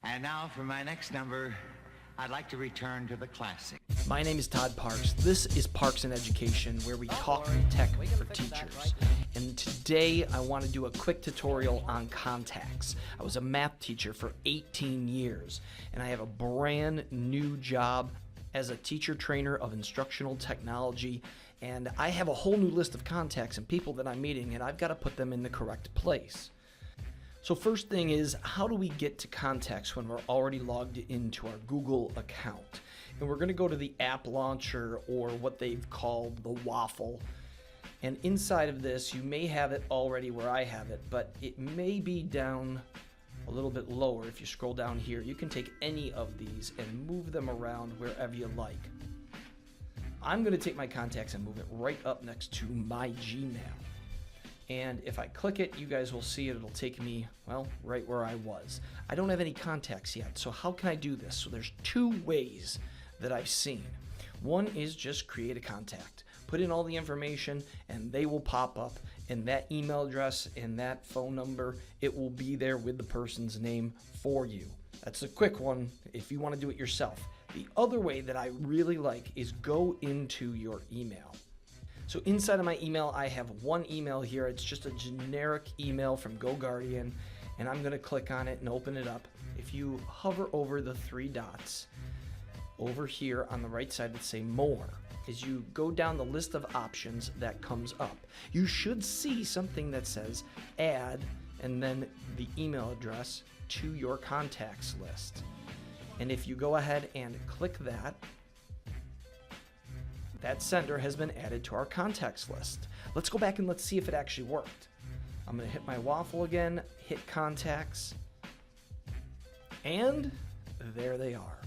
And now for my next number, I'd like to return to the classic. My name is Todd Parks. This is Parks in Education, where we talk tech for teachers. And today I want to do a quick tutorial on contacts. I was a math teacher for 18 years, and I have a brand new job as a teacher trainer of instructional technology. And I have a whole new list of contacts and people that I'm meeting, and I've got to put them in the correct place. So first thing is, how do we get to contacts when we're already logged into our Google account? And we're going to go to the app launcher, or what they've called the waffle. And inside of this, you may have it already where I have it, but it may be down a little bit lower. If you scroll down here, you can take any of these and move them around wherever you like. I'm going to take my contacts and move it right up next to my Gmail. And if I click it, you guys will see it. It'll take me, well, right where I was. I don't have any contacts yet, so how can I do this? So there's two ways that I've seen. One is just create a contact. Put in all the information and they will pop up, and that email address and that phone number, it will be there with the person's name for you. That's a quick one if you want to do it yourself. The other way that I really like is go into your email. So inside of my email, I have one email here. It's just a generic email from GoGuardian, and I'm going to click on it and open it up. If you hover over the three dots over here on the right side that say More, as you go down the list of options that comes up, you should see something that says Add and then the email address to your contacts list. And if you go ahead and click that, that sender has been added to our contacts list. Let's go back and let's see if it actually worked. I'm going to hit my waffle again, hit contacts, and there they are.